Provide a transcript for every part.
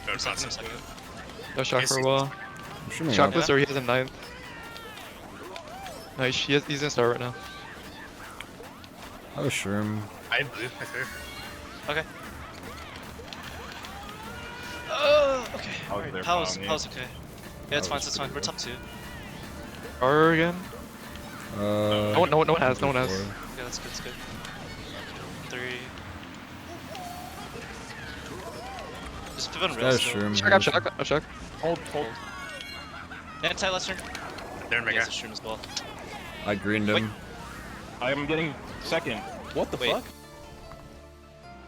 Go to second. No shock for a while. Shockless or he has a 9th. Nice, he's gonna start right now. I have a shroom. I have blue. Okay. Okay. Alright, Pow's okay. Yeah, it's fine, it's fine. We're top 2. R again? No one has. Yeah, that's good, that's good. 3. Just pivot and rails. Shock. Hold. Anti-Lester. They're He mega. has a shroom as well. I greened him. I'm getting second. What the fuck?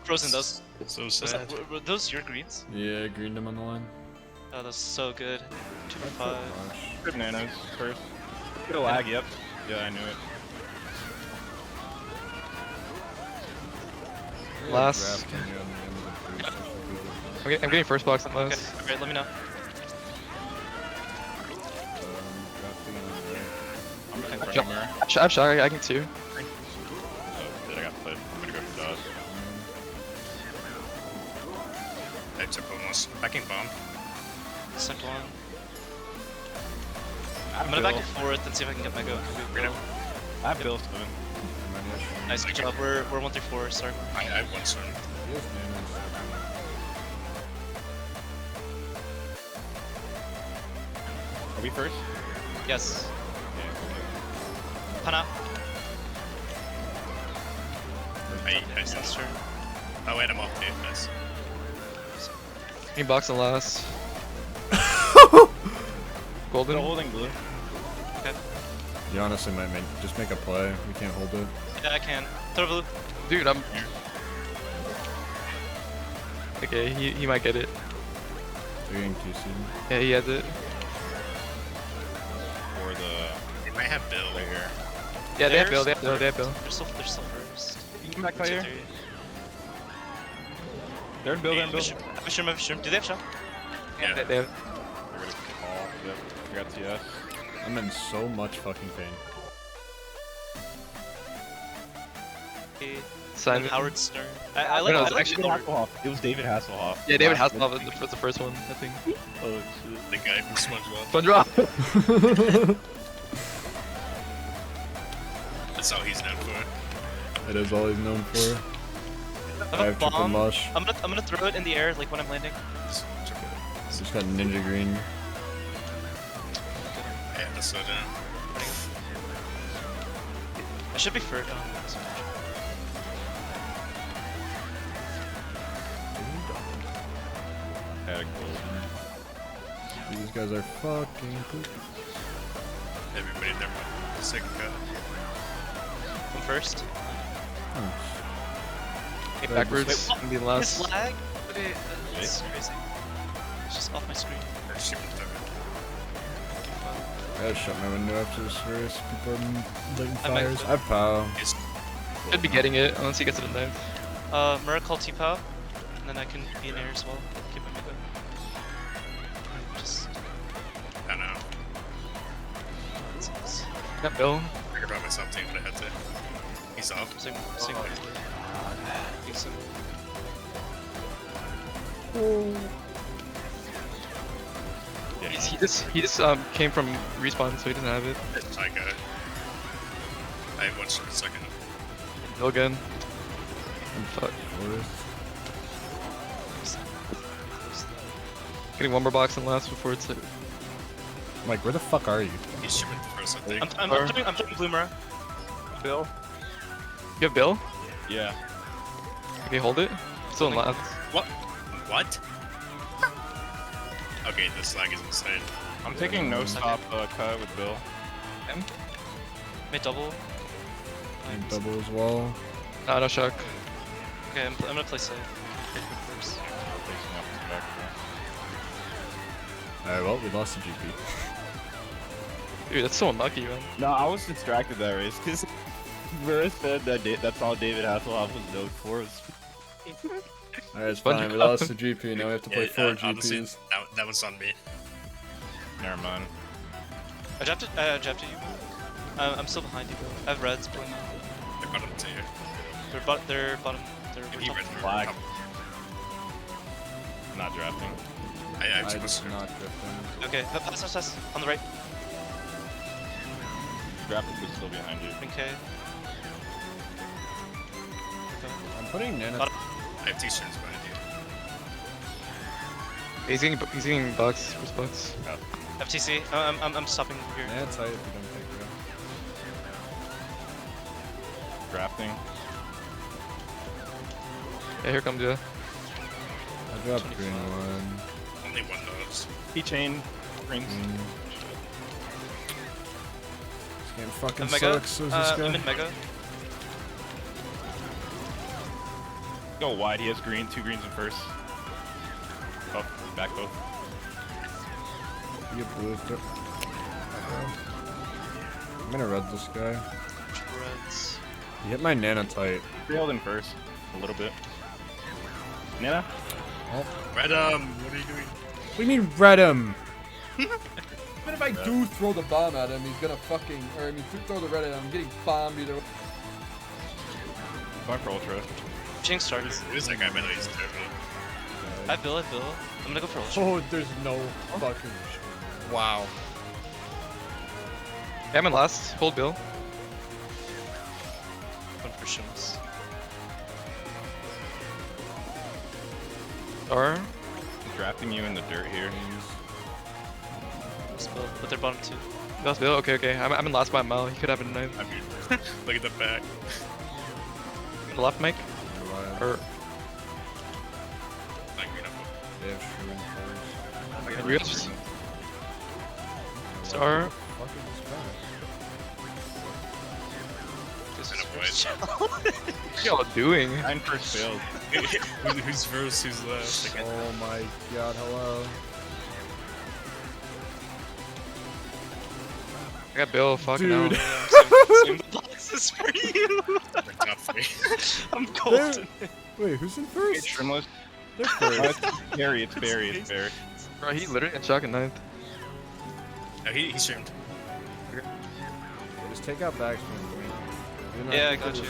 Frozen does. So sad. Were those your greens? Yeah, I greened him on the line. Oh, that's so good. 2 for 5. Good nanos first. Get a lag, yep. Yeah, I knew it. Last. I'm getting first box on Okay, last. okay, let me know. I'm playing for Shot. Rumia. I have shock, I can 2. Oh, shit, I got played. I'm gonna go for dodge. I took almost. Backing bomb. Second one. I'm gonna back and forth and see if I can get my go. I have Bill swimming. Nice, good job. We're 1 through 4. Start. I have one swim. Are we first? Yes. Yeah, Pana. I That's turn. Oh wait, I'm off too. Nice. Getting box on last. Still Golden. holding blue. Okay. You honestly might just make a play. We can't hold it. Yeah, I can. Throw blue. Dude, I'm. Okay, he might get it. They're getting QC. Yeah, he has it. For the They might have Bill. right here. Yeah, they have Bill. They have Bill. They're still first. You can back by 2, here. 3. They're in Bill, they're in Bill. Have a shroom. Do they have shot? Yeah. They have. They're gonna call. Yep. I got TS. I'm in so much fucking pain. Simon. Howard Stern. I like No, I it's like actually Howard. Hasselhoff. It was David Hasselhoff. Yeah, David Hasselhoff was the first one, I think. Oh shit. The guy from SpongeBob. SpongeBob. That's all he's known for. It is all he's known for. I have a triple bomb. mush. I'm gonna throw it in the air like when I'm landing. Just got ninja green. Yeah, that's so down. I should be first. Had a golden. These guys are fucking poop. Everybody in there. Second cut. I'm first. Get backwards. Wait, what? And be last. This lag? It's crazy. It's just off my screen. They're super tough. I gotta shut my window after this race. People are lighting I might- fires. I have POW. It's Should be getting it unless he gets it in 9th. Mura call T-Pow, and then I can be in air as well. Keep my mid. Just. I don't know. Got Bill. I figured about myself too, but I had to. He's off. Sing. Decent. Yeah. He just came from respawn, so he doesn't have it. I got it. I have one short second. Bill again. I'm fucked. Getting one more box and last before it's like. Like, where the fuck are you? He's shipping first, I think. I'm doing Blue Mura. Bill? You have Bill? Yeah. Okay, hold it. Still in last. What? What? Okay, this lag is insane. I'm taking no stop cut with Bill. Mid double. And double as well. Nah, no shock. Okay, I'm gonna play safe. First. Alright, well, we lost the GP. Dude, that's so unlucky, man. No, I was distracted that race because Mura said that that's all David Hasselhoff was known for. Alright, it's fine. We lost the GP. Now we have to play 4 honestly, GPs. that was on me. Never mind. I jabbed you. I'm still behind you, bro. I have reds pulling out. They're bottom tier. They're bottom. They're He top. red Flag. not drafting. I I took just a not drifting. Okay, pass. On the right. Drafting was still behind you. Okay. I'm putting Nana. I have 2 turns behind you. He's getting bucks, first bucks. FTC. I'm stopping here. Nana tight if you don't take her. Drafting. Yeah, here comes you. I dropped 25. green one. Only 1 knows. Keychain. Rings. This game fucking Mega. sucks. So is this I'm guy? in Mega. Go wide. He has green. 2 greens in first. Oh, back both. You blue. I'm gonna red this guy. Reds. He hit my Nana tight. Railed in first. A little bit. Nana? Red, what are you doing? What do you mean red him? Even if I do throw the bomb at him, he's gonna fucking, or I mean, throw the red at him, I'm getting bombed either way. Going for ultra. Jinx started. Who's that guy? By the way, he's terrible. I have Bill. I'm gonna go for Ultra. Oh, there's no fucking. Wow. Yeah, I'm in last. Hold Bill. Going for Shims. Or Drafting you in the dirt here. Spill, but they're bottom 2. that's Bill. Okay. I'm in last by a mile. He could have a 9. I mean, look at the back. The left mic. Or Like, green up. They have shroom first. we got just Star. What the fuck is this guy? This is And a first What y'all doing? 9 first failed. Who's first? Who's last? Like, Oh my god, hello. I got Bill. Fucking Dude. hell. Same boxes for you. like top 3. I'm golden. Wait, who's in It's first? trimless. They're Oh, first. it's Barry. It's Barry. It's Barry. Bro, he literally got shot at 9th. No, he streamed. Just take out bags from me. You're not- Yeah, I got you.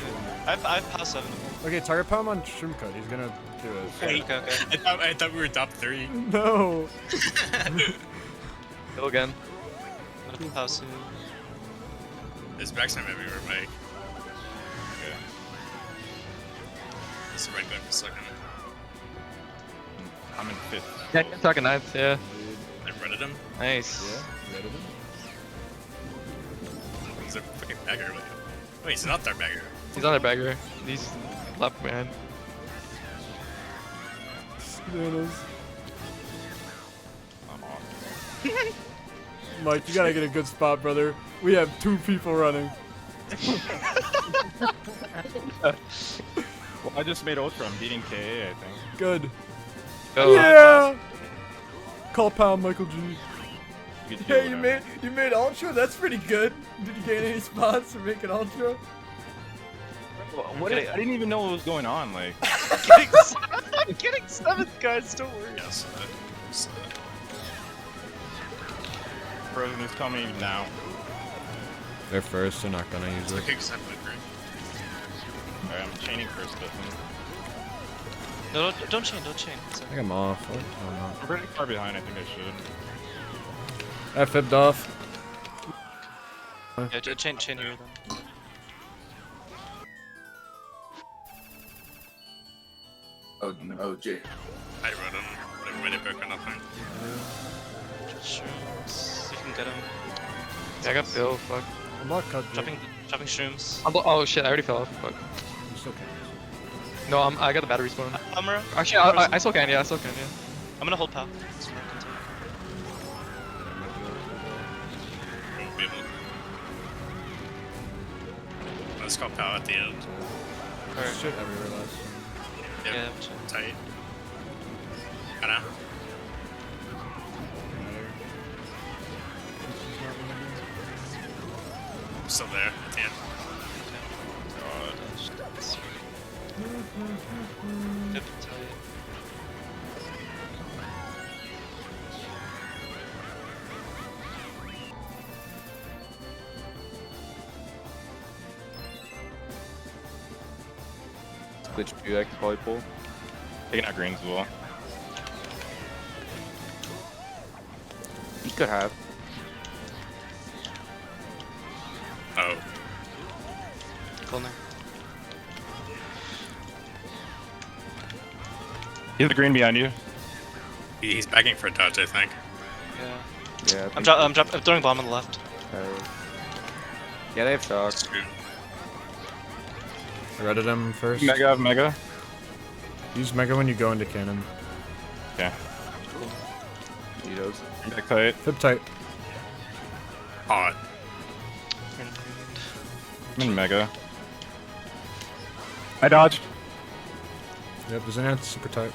I've passed 7. Okay, target palm on shroom cut. He's gonna do it. Wait. Okay. I thought we were top 3. No. Bill again. I'm gonna pass you. There's backside everywhere, Mike. Okay. This is right going for a second. I'm in 5th. Yeah, he's talking 9th. Yeah. I redded him. Nice. Yeah, ready? He's a fucking bagger. Wait, he's not their bagger. He's on their bagger. He's left man. Bananas. I'm off. Mike, you gotta get a good spot, brother. We have 2 people running. Well, I just made ultra. I'm beating KA, I think. Good. Go. Yeah. Call pound, Michael G. You could do Hey, whatever. you made ultra. That's pretty good. Did you gain any spots for making ultra? What? I didn't even know what was going on. Like, I'm getting 7th, guys. Don't worry. Yes. Frozen is coming now. They're first. They're not gonna use It's like exactly green. Alright, I'm chaining first, Stefan. No, don't chain. It's I think I'm off. Oh, no, I'm not. I'm pretty far behind. I think I should. I fibbed off. Yeah, chain here then. Oh, Jay. I wrote him. Like, ready back or nothing. Shrooms. You can get him. Yeah, I got Bill. Fuck. I'm not cut. Dropping shrooms. Oh shit! I already fell off. Fuck. You still can. No, I got the battery spawn. Amara. Actually, I still can. Yeah, I still can. Yeah. I'm gonna hold pow. It's gonna continue. Won't be able. Let's call power at the end. Alright. Shit everywhere last. Yep. Yeah, chill. Tight. Kinda. I'm still there at the end. Dip tight. Glitch 2x volley pull. Taking out greens as well. Could have. Oh. Cool now. He's the green behind you. He's begging for a dodge, I think. Yeah. Yeah. I'm throwing bomb on the left. Yeah, they have shock. Screw. I redded him first. Mega, mega. Use mega when you go into cannon. Yeah. He does. Back tight. Flip tight. Hot. I'm in mega. I dodged. Yep, there's an ant super tight.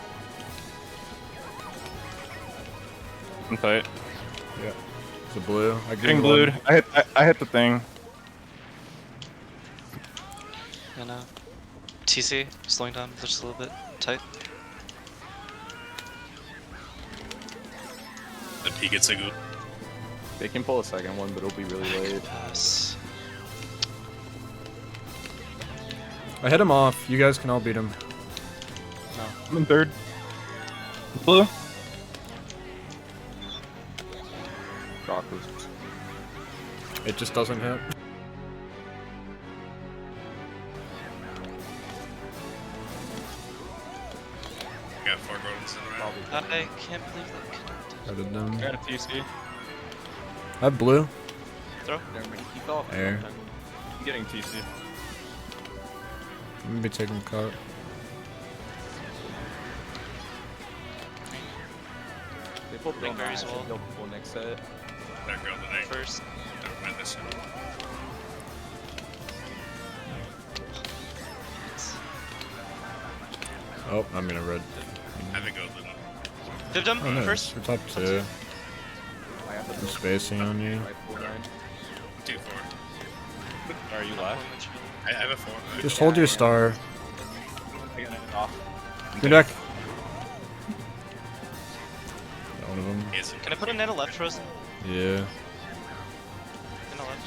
I'm tight. Yeah. It's a blue. I Getting green one. blued. I hit the thing. And TC slowing down just a little bit tight. Then he gets a good. They can pull a second one, but it'll be really late. Pass. I hit him off. You guys can all beat him. No. I'm in third. Blue. Shock was. It just doesn't hit. Got 4 rodents in a row. I can't believe that. Redded them. I got a TC. I have blue. Throw. He fell off. Air. I'm getting TC. I'm gonna be taking cut. They pulled Bill Very now. small. They'll pull next set. They're golden egg. First. Never mind this one. Oh, I'm gonna red. I have a golden one. Dipped him Oh no, first. we're top 2. I have I'm spacing on you. Rifle 9. 2-4. Are you left? I have a 4. Just hold your star. I got it off. Your deck. Got one of them. He isn't. Can I put a nano left, Frozen? Yeah. Nano left.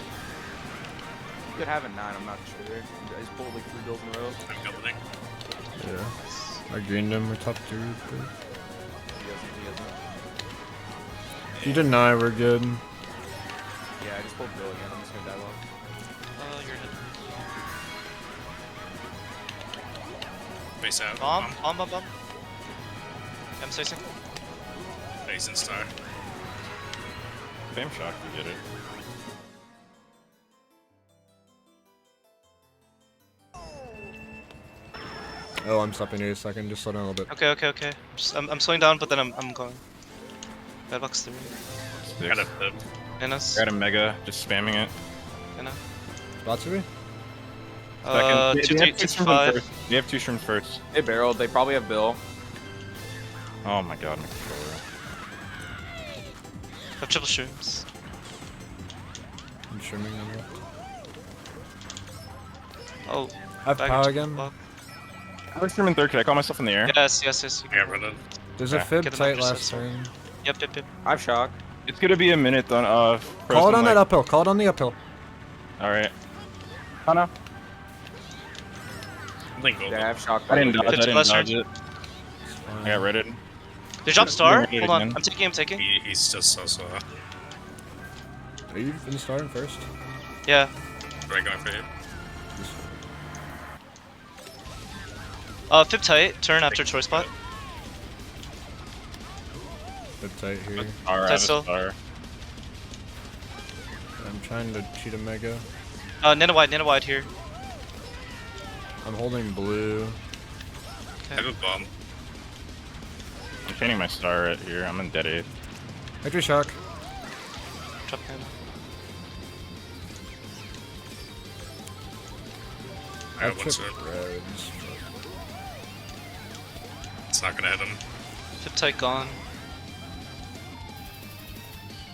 You could have a 9, I'm not sure. You guys pulled like 3 bills in a row. I'm golden egg. Yeah. I greened him. We're top 2. Good. He hasn't. If you deny, we're good. Yeah, I just pulled Bill again. I'm just gonna dive off. Oh, you're hit. Face out. Bomb. I'm spacing. Face and star. Same shock, you get it. Oh, I'm stopping here a second. Just slow down a little bit. Okay. Just, I'm slowing down, but then I'm going. Bad box 3. Got a flip. Nanos. Got a mega, just spamming it. Nano. Lots of me? Second. 2, They 3, have 2 2, shrooms 5. first. They have 2 shrooms first. They barreled. They probably have Bill. Oh my god, my controller. Have triple shrooms. I'm shrimming on left. Oh. I have back power into again. block. I was streaming third. Can I call myself in the air? Yes. You I got rid of. There's Yeah. a fib Get him tight under last system. turn. Yep. I have shock. It's gonna be a minute on Call it Frozen on that Light. uphill. Call it on the uphill. Alright. Oh no. I think golden. Yeah, I have shock. I didn't dodge, I Fifty didn't last dodge turn. it. I got redded. They jump star? Ready Hold on. again. I'm taking. He's just so slow. Are you in starting first? Yeah. Right going for you. Fib tight. Turn after choice spot. Fib tight here. Star, I have a Still. star. I'm trying to cheat a mega. Nano wide here. I'm holding blue. I have a bomb. I'm chaining my star right here. I'm in dead 8. Victory shock. Drop nano. I got one tripped sword. reds. It's not gonna hit him. Fib tight gone.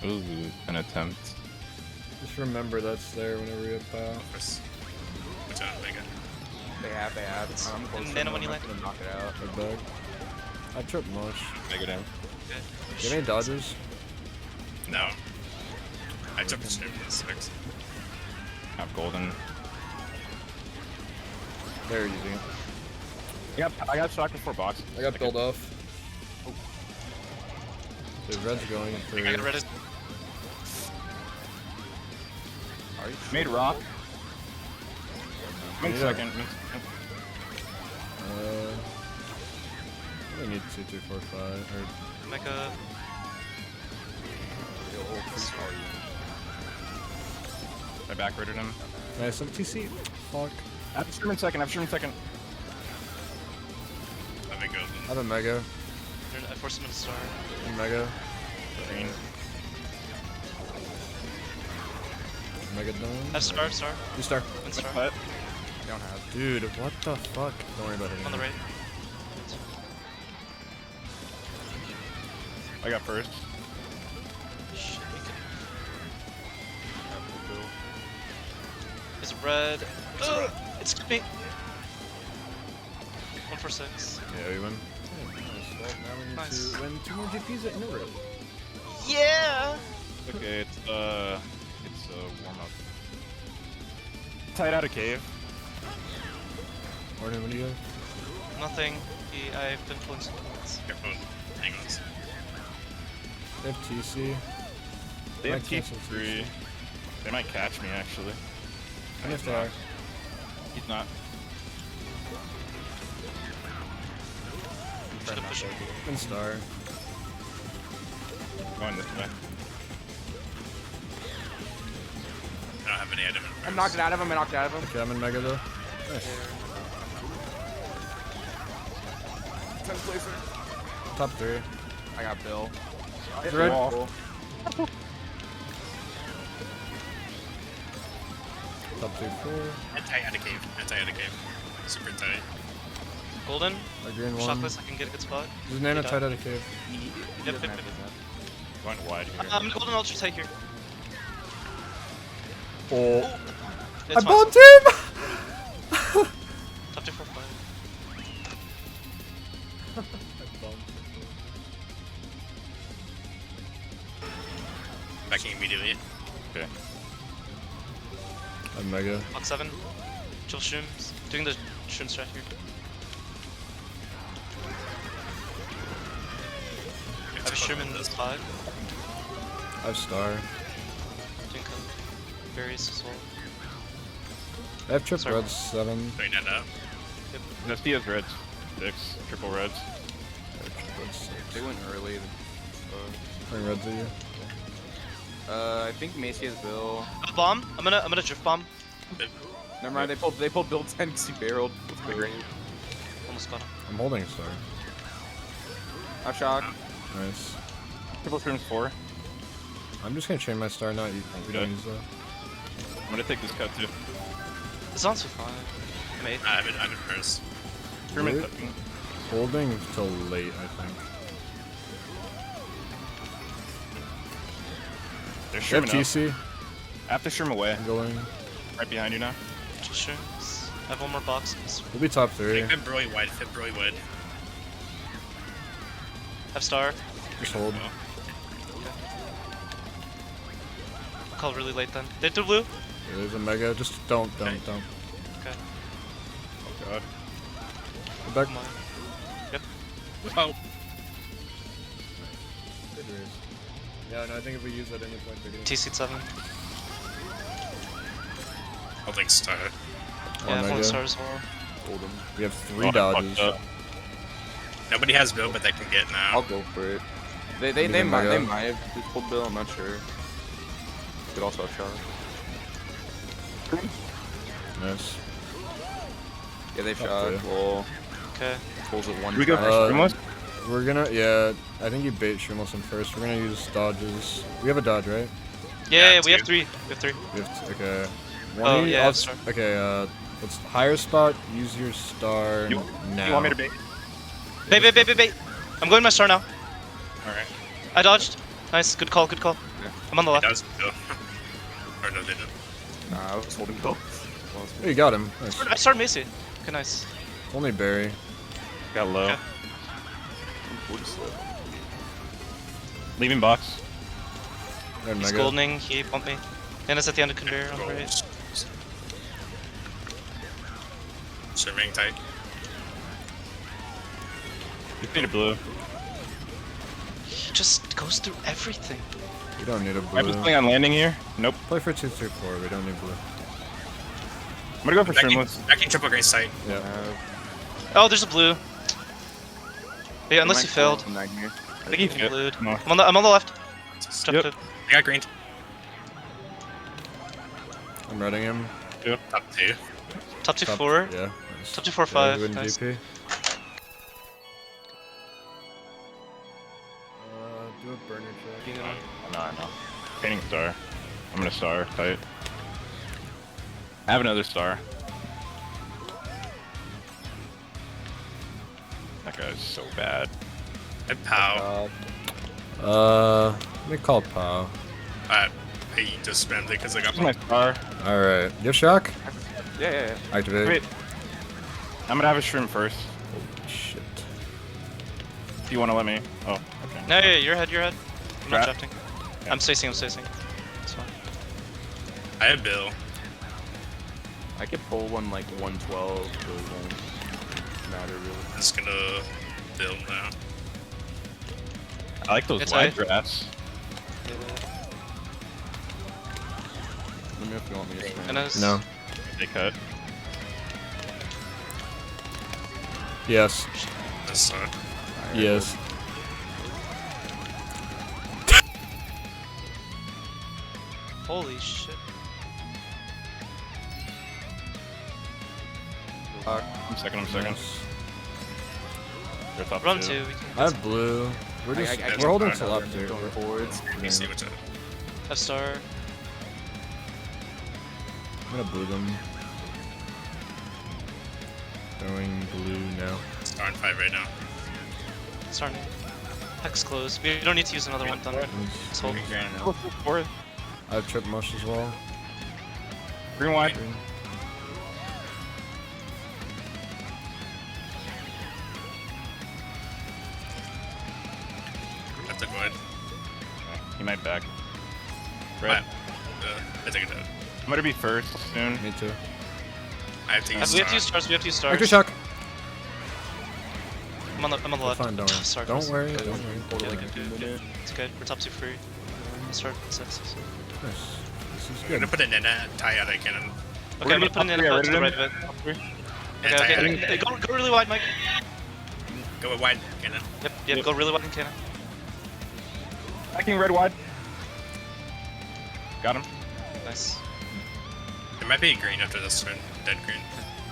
Ooh, an attempt. Just remember that's there whenever you have power. First. Which I don't think They have. I'm close. And then to when them, you I'm land- gonna knock it out. Red bag. I tripped mush. Negative. You have any dodges? No. I jumped straight for the 6. I have golden. They're using it. I got shock before box. I got build off. The red's going for. I got red. Made rock. One second. I need 2, 3, 4, 5. Or Mega. I backwarded him. nice, some TC. Fuck. I have to stream in second. Let me go. I have a mega. I forced him to start. Mega. Green. Mega done. I have star. You star. One star. Cut. Don't have. Dude, what the fuck? Don't worry about hitting. On the him. right. I got first. Shit, we could. It's red. It's me. 146. Yeah, we win. Nice. Well, now we need Nice. to win 2 more GPs at no road. Yeah. Okay, it's a warm up. Tied out a cave. Morning, what do you have? Nothing. I've been pulling some points. Careful. Hang on. They have TC. They have Might cancel T3. They might catch me actually. And if they are. He's not. Should have pushed him. And star. Going this way. I don't have any item. I knocked it out of him. Okay, I'm in mega though. Nice. 10th placer. Top 3. I got Bill. It's red. Wall. Top 2, 4. Anti-out of cave. Super tight. Golden. A green Shot one. this. I can get a good spot. There's Nana He tied died. out of cave. Yep. Going wide here. Golden ultra tight here. Oh. It's I fine. bombed him! Top 2 for 5. Backing immediately. Okay. I'm mega. Box 7. Chill shrooms. Doing the shroom strat here. I have a shroom in this 5. I have star. Doing berries as well. I have trip Sorry. reds 7. Putting that up. That's he has reds. 6. Triple reds. They went early. How many reds are you? I think Macy has Bill. A bomb. I'm gonna drift bomb. Never mind. They pulled Bill 10 because he barreled. Almost got him. I'm holding star. I shock. Nice. Triple streams 4. I'm just gonna chain my star now. We don't Okay. use that. I'm gonna take this cut too. It's on 2-5. I'm 8. I'm in first. Stream in Really? Holding till late, I think. They're They have streaming up. TC. I have to stream away. I'm going. Right behind you now. Chill shrooms. I have one more box. We'll be top 3. Fit Broly wide. I have star. Just hold. I'll call really late then. They do blue. Yeah, there's a mega. Just don't. Okay. Oh god. Go back. Come on. Yep. Oh. Good raise. Yeah, no, I think if we use that at any point, they're getting. TC 7. I'll think star. Yeah, I have mega. one star as well. Hold him. We have 3 Oh, dodges. fucked up. Nobody has Bill, but they can get now. I'll go for it. They Even might Mega. have just pulled Bill. I'm not sure. Could also have shot. Nice. Yeah, they've Top shot. three. Well, Okay. pulls it one We go time. for streamless? We're gonna, yeah, I think you bait Shrimless in first. We're gonna use dodges. We have a dodge, right? Yeah, Yeah, we have two. 3. We have 3. We have okay. Oh, One, yeah, I'll- star. Okay, let's higher spot, use your star You, now. you want me to bait? Bait. I'm going my star now. Alright. I dodged. Nice. Good call. Yeah. I'm on the It left. does Bill. Or no, they didn't. Nah, I was holding Bill. Oh, you got him. Nice. I started Macy. Okay, nice. Only Barry. Got low. Okay. Leaving box. And He's mega. goldening. He bumped me. And it's at the end of conveyor on the right. Serving tight. You need a blue. He just goes through everything. We don't need a I'm just blue. playing on landing here. Nope. Play for 2-3-4. We don't need blue. I'm gonna go for Backing, streamless. backing triple green sight. Yeah. Oh, there's a blue. Yeah, unless Might you failed. pull from 9 here. I think he You fit. blued. No. I'm on the left. Jump Yep. to- I got green. I'm reading him. Top 2. Top 2 Top- 4. Yeah. Top 2 4 Yeah, 5. you win Nice. GP. Do a burner check. No, I know. Painting star. I'm gonna star. Tight. I have another star. That guy's so bad. I pow. Let me call Pow. I just spammed it because I got This is my star. Alright. You have shock? Yeah. Activate. Wait. I'm gonna have a shrimp first. Holy shit. Do you wanna let me? Oh, okay. No, yeah, your head. I'm not Rat. drafting. Yeah. I'm spacing. It's fine. I have Bill. I could pull one like 112, so it won't matter really. I'm just gonna build now. I like those It's wide A. drafts. Let me know if you want me to spam. And it's- No. They cut. Yes. This Yes. Holy shit. I'm second. Nice. They're top Run 2. 2. We can I have blue. We're just I we're holding can't to left here. Going forwards. Let me see what's up. have star. I'm gonna blue them. Throwing blue now. Star on 5 right now. Starting. Hex closed. We don't need to use another one thunder. Let's hold. Fourth. I have trip mush as well. Green wide. Green. I took wood. He might back. Red. I took it out. I'm gonna be first soon. Me too. I have to use We have to star. use stars. We have to use stars. Actor shock. I'm on the We're left. fine, don't worry. Sorry, Don't guys. worry. Good. Don't worry. Yeah, Don't good, worry. good. It's good. We're top 2 free. Let's start 6. Nice. This is I'm good. gonna put an anti-auto cannon. Okay, I'm gonna put an Top in three, to I the rated right him. of it. Anti-auto. Okay. Go really wide, Mike. Go with wide cannon. Yep, go really wide and cannon. Backing red wide. Got him. Nice. There might be a green after this turn. Dead green.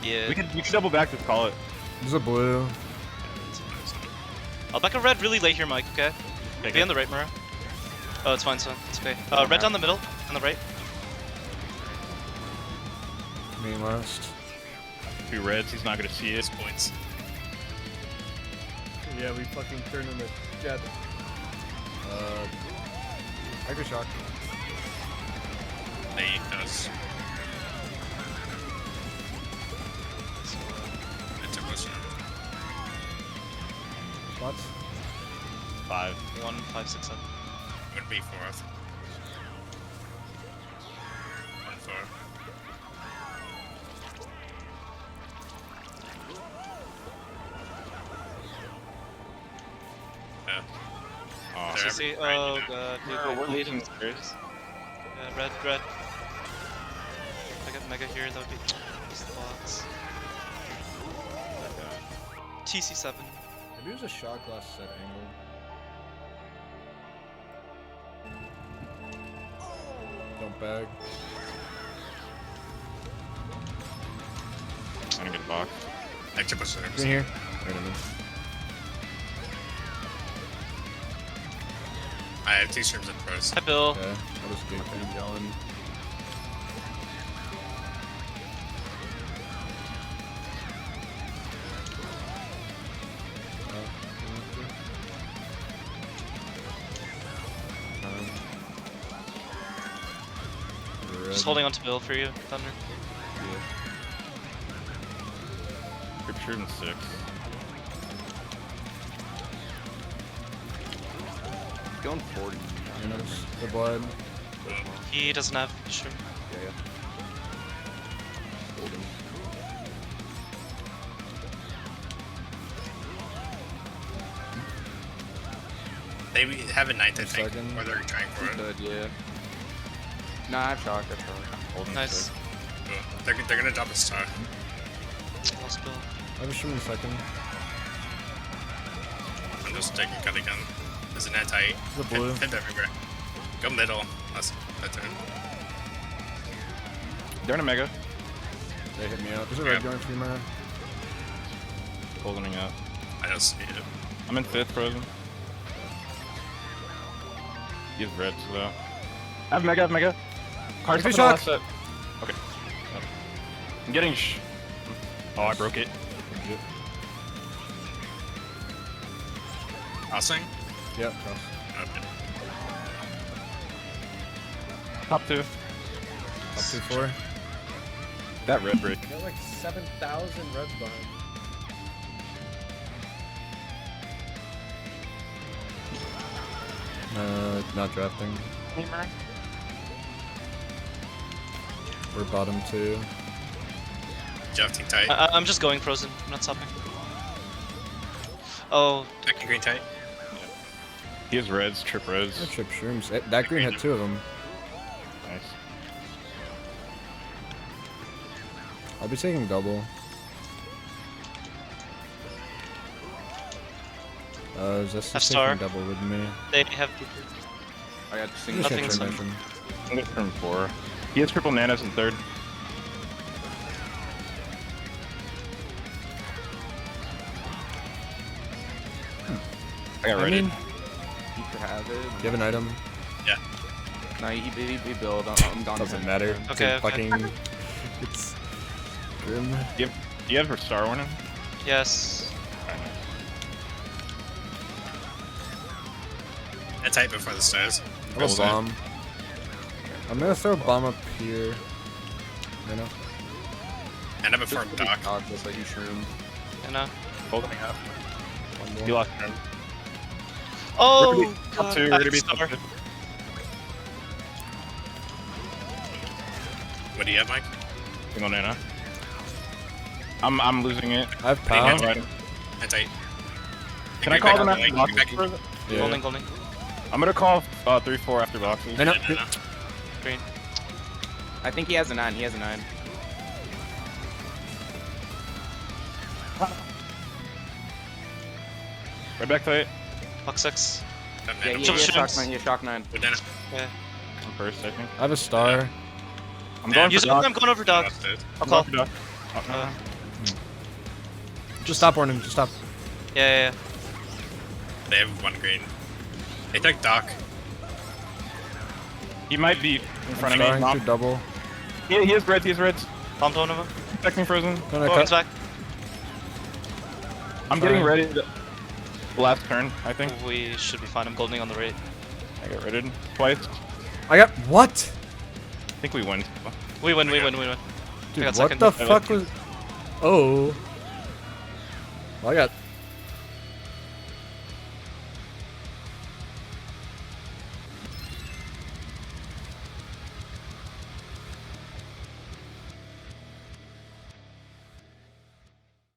Yeah. We could double back to call it. There's a blue. I'll back a red really late here, Mike, okay? Okay, Be on the right, Mura. Oh, it's fine, son. It's okay. Red down the middle, on the right. Me last. 2 reds. He's not gonna see it. It's points. Yeah, we fucking turned him a jet. Actor shock. They does. I took this one. Spots. 5. 1, 5, 6, 7. I'm gonna be 4th. 1, 4. Yeah. Oh, There. CC. Oh, god. Dude, we're wait, losing this. red. I got Mega here, that would be just the box. TC7. Maybe there's a shot glass set angle. Don't bag. I'm gonna get boxed. Extra push In here. Wait a minute. I have 2 streams at first. Hi, Bill. Okay. I'll just keep going. Just holding on to Bill for you, Thunder. Grip shroom 6. Going 40. The blood. He doesn't have shroom. Yeah. Holding. They have a ninth, I think, Second. or they're trying for it. Good, yeah. Nah, I have shock. I have shock. Holding Nice. six. Cool. They're gonna drop a star. Lost bill. I have a shroom in second. I'm just taking cut again. There's an anti. The blue. Hit everywhere. Go middle. That's turn. They're in a mega. They hit me up. There's a Yeah. red going for you, man. Holding up. I don't see it. I'm in 5th frozen. He has reds though. I have mega. Cards Give up me on the shock. last set. Okay. I'm getting Oh, I broke it. Crossing? Yep. Cross. Okay. Top 2. Up 2-4. That red bridge. Got like 7,000 reds behind. Not drafting. We're bottom 2. Drafting tight. I'm just going frozen. I'm not stopping. Oh, Second green tight. He has reds, trip reds. I trip shrooms. That green had 2 of them. Nice. I'll be taking double. Zest Have is star. taking double with me. they have. I got Just single. Nothing hit is- motion. I'm going from 4. He has triple nanas in 3rd. I got ready. mean, You could have it. you have an item. Nah, he build. I'm gone. Doesn't matter. It's Okay, a okay. fucking. It's grim. Do you have her star warning? Yes. A tight before the stairs. I have a bomb. I'm gonna throw a bomb up here. You know? And I'm before dock. Just like you shroomed. And Holding up. One He more. lost turn. oh We're top god. 2, I we're gonna have be star. top 2. What do you have, Mike? Single nana. I'm losing it. I have Hey, power. man. A tight. Can I call them back, after Mike. boxes? Back. Yeah. Golden. I'm gonna call 3-4 after boxes. No, no. No. Green. I think he has a 9. He has a 9. Right back to it. Box 6. Yeah, he Jump has shock shrooms. 9. He has shock 9. Banana. Yeah. I'm first, I think. I have a star. I'm Yeah, going Use for it. dog. I'm going over dog. Lost it. I'll call. I'm going for dog. Oh, no, no. Just stop warning. Just stop. Yeah. They have one green. They took dock. He might be in front of me. Starring Mom. through double. He has reds, he has reds. Bombed one of them. Protecting frozen. No, no, Oh, he's cut. back. I'm getting Sorry. ready. The last turn, I think. We should be fine. I'm golding on the right. I got redded twice. I got what? I think we win. We win. Dude, I got what second. the fuck was? Oh. Well, I got